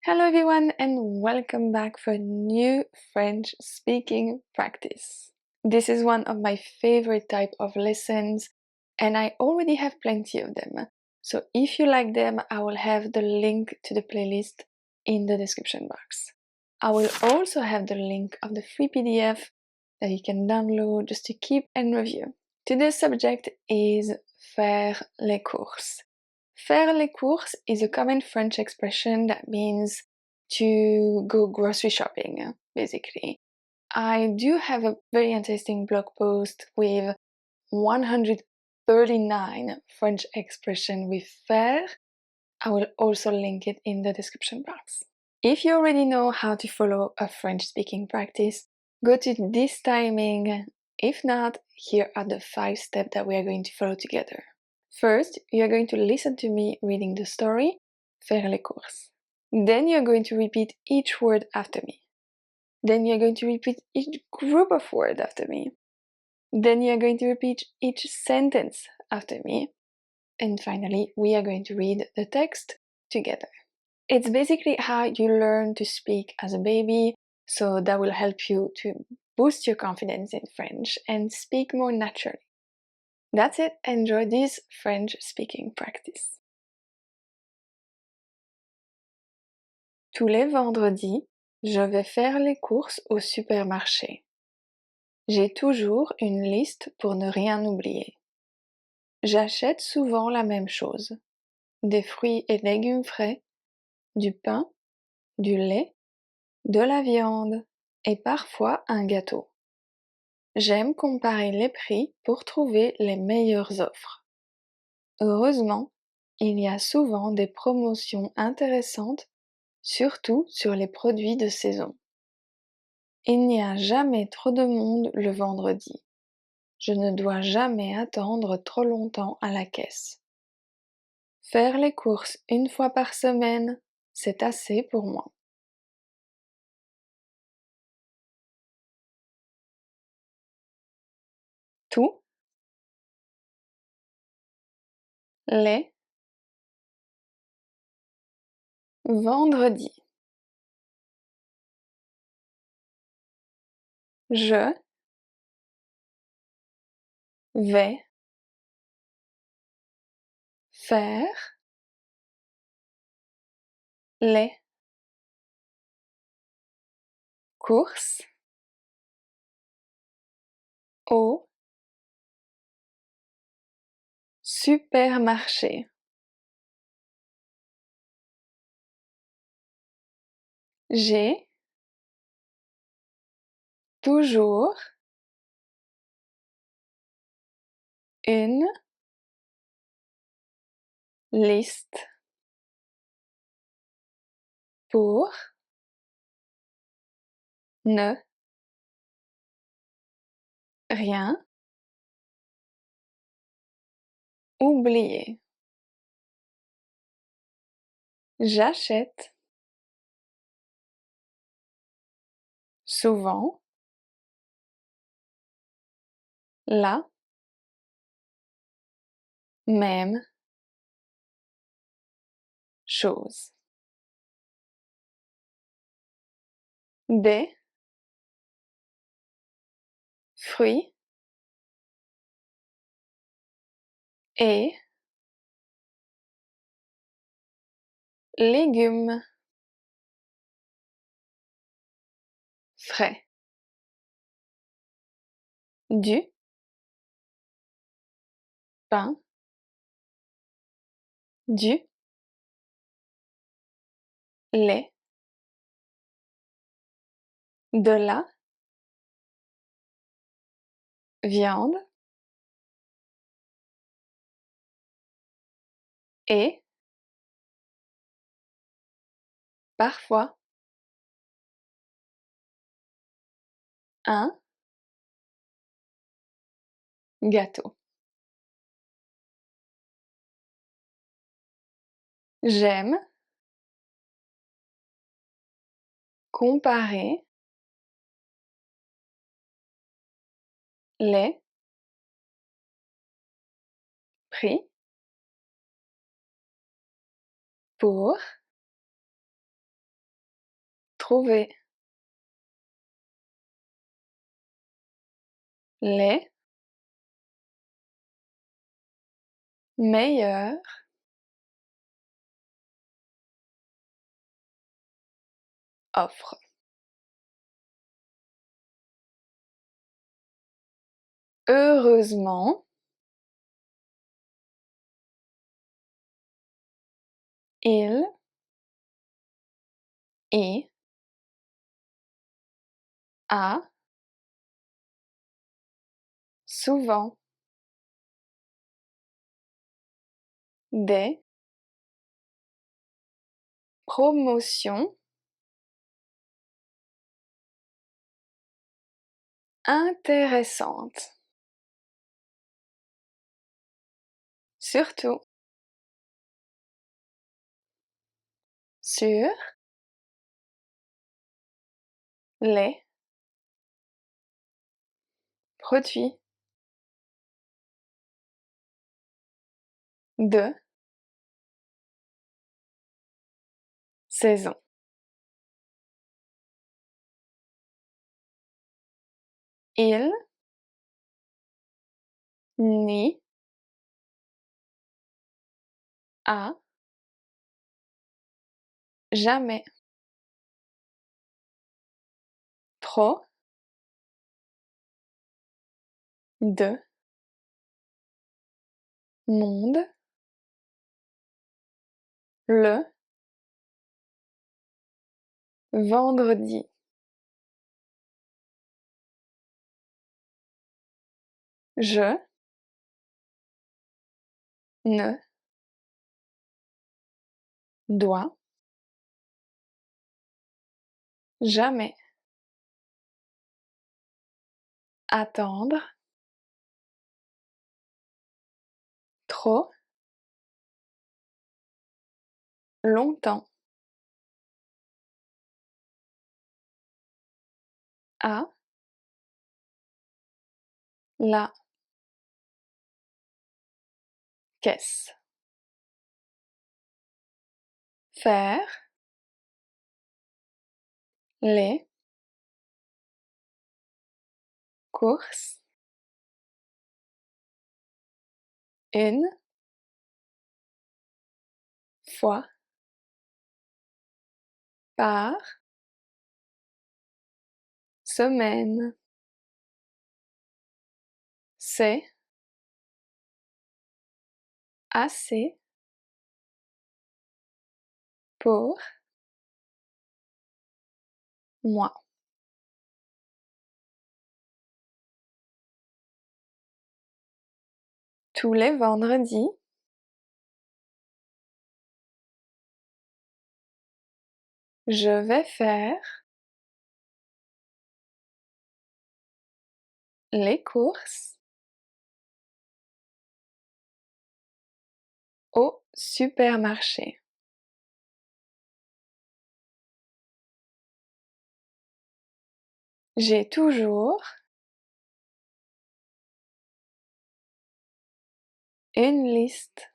Hello everyone and welcome back for a new French speaking practice. This is one of my favorite type of lessons and I already have plenty of them. So if you like them, I will have the link to the playlist in the description box. I will also have the link of the free PDF that you can download just to keep and review. Today's subject is faire les courses. Faire les courses is a common French expression that means to go grocery shopping, basically. I do have a very interesting blog post with 139 French expressions with faire. I will also link it in the description box. If you already know how to follow a French speaking practice, go to this timing. If not, here are the 5 steps that we are going to follow together. First, you are going to listen to me reading the story, faire les courses. Then you are going to repeat each word after me. Then you are going to repeat each group of words after me. Then you are going to repeat each sentence after me. And finally, we are going to read the text together. It's basically how you learn to speak as a baby, so that will help you to boost your confidence in French and speak more naturally. That's it, enjoy this French speaking practice. Tous les vendredis, je vais faire les courses au supermarché. J'ai toujours une liste pour ne rien oublier. J'achète souvent la même chose: des fruits et légumes frais, du pain, du lait, de la viande et parfois un gâteau. J'aime comparer les prix pour trouver les meilleures offres. Heureusement, il y a souvent des promotions intéressantes, surtout sur les produits de saison. Il n'y a jamais trop de monde le vendredi. Je ne dois jamais attendre trop longtemps à la caisse. Faire les courses une fois par semaine, c'est assez pour moi. Tous les vendredis. Je vais faire les courses au supermarché. J'ai toujours une liste pour ne rien oublier. J'achète souvent la même chose. Des fruits et légumes frais. Du pain, du lait, de la viande et parfois un gâteau. J'aime comparer les prix pour trouver les meilleures offres. Heureusement, il y a souvent des promotions intéressantes, surtout sur les produits de saison. Il n'y a jamais trop de monde le vendredi. Je ne dois jamais attendre trop longtemps à la caisse. Faire les courses une fois par semaine. C'est assez pour moi. Tous les vendredis, je vais faire les courses au supermarché. J'ai toujours une liste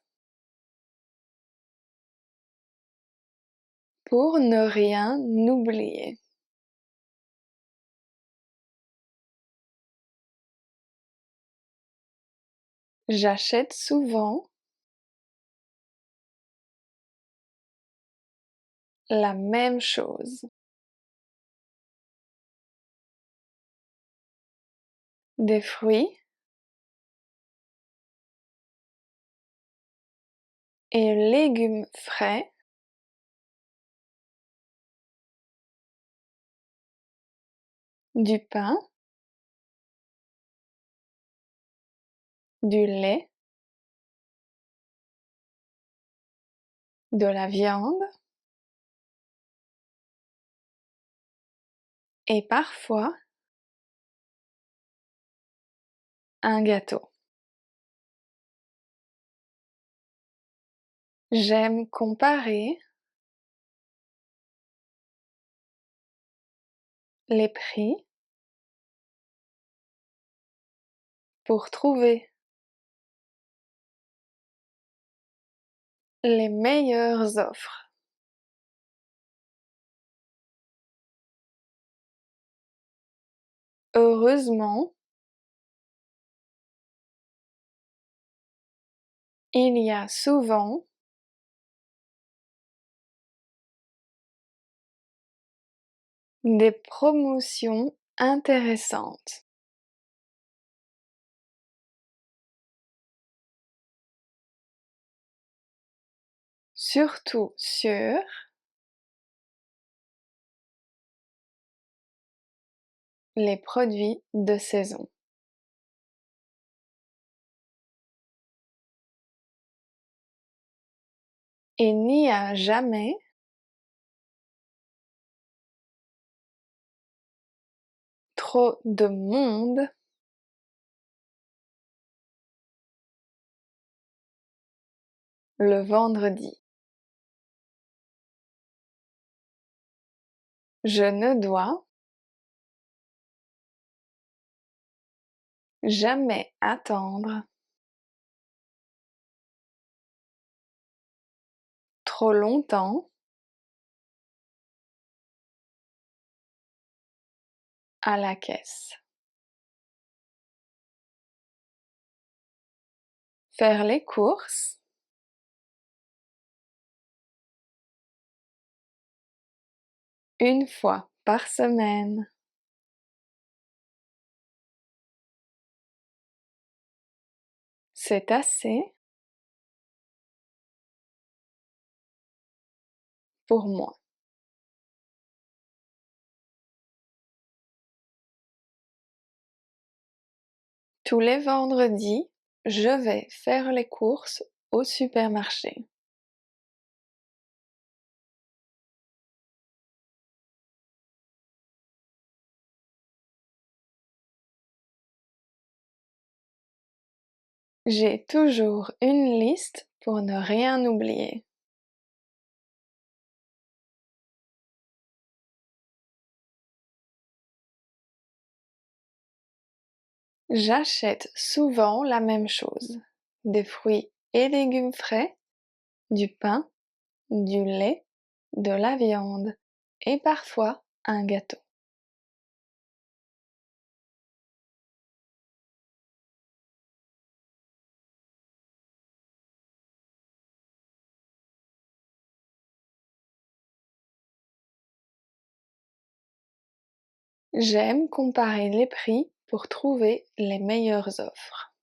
pour ne rien oublier. J'achète souvent la même chose. Des fruits et légumes frais, du pain, du lait, de la viande et parfois un gâteau. J'aime comparer les prix pour trouver les meilleures offres. Heureusement, il y a souvent des promotions intéressantes, surtout sur les produits de saison. Il n'y a jamais trop de monde le vendredi. Je ne dois jamais attendre trop longtemps à la caisse. Faire les courses une fois par semaine. C'est assez pour moi. Tous les vendredis, je vais faire les courses au supermarché. J'ai toujours une liste pour ne rien oublier. J'achète souvent la même chose, des fruits et légumes frais, du pain, du lait, de la viande et parfois un gâteau. J'aime comparer les prix pour trouver les meilleures offres.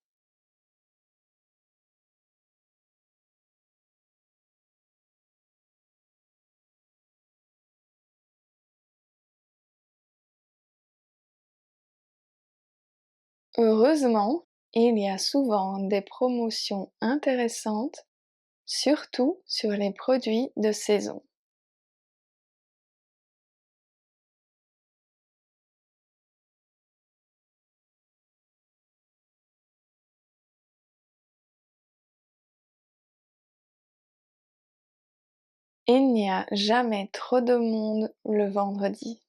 Heureusement, il y a souvent des promotions intéressantes, surtout sur les produits de saison. Il n'y a jamais trop de monde le vendredi.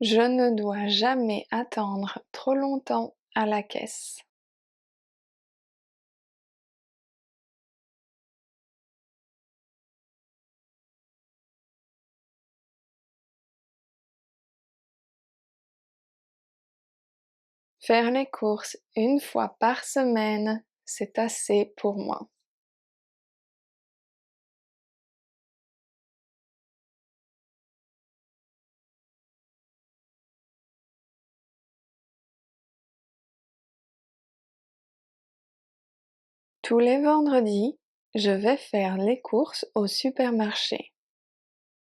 Je ne dois jamais attendre trop longtemps à la caisse. Faire les courses une fois par semaine, c'est assez pour moi. Tous les vendredis, je vais faire les courses au supermarché.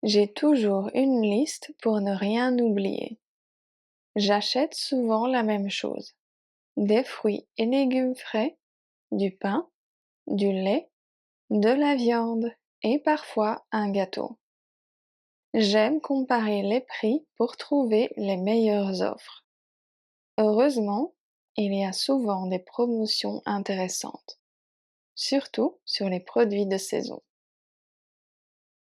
J'ai toujours une liste pour ne rien oublier. J'achète souvent la même chose, des fruits et légumes frais, du pain, du lait, de la viande et parfois un gâteau. J'aime comparer les prix pour trouver les meilleures offres. Heureusement, il y a souvent des promotions intéressantes, surtout sur les produits de saison.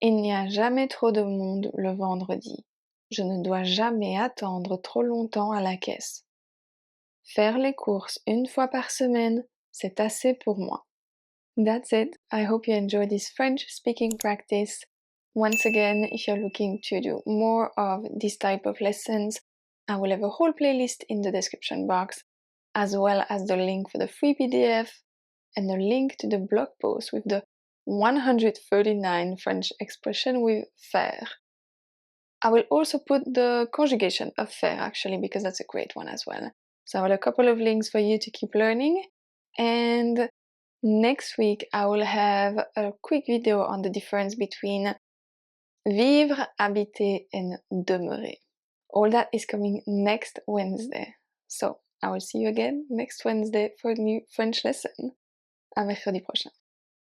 Il n'y a jamais trop de monde le vendredi. Je ne dois jamais attendre trop longtemps à la caisse. Faire les courses une fois par semaine, c'est assez pour moi. That's it. I hope you enjoyed this French speaking practice. Once again, if you're looking to do more of this type of lessons, I will have a whole playlist in the description box, as well as the link for the free PDF and the link to the blog post with the 139 French expression with faire. I will also put the conjugation of faire actually, because that's a great one as well. So I have a couple of links for you to keep learning, and next week I will have a quick video on the difference between vivre, habiter and demeurer. All that is coming next Wednesday. So I will see you again next Wednesday for a new French lesson. À mercredi prochain.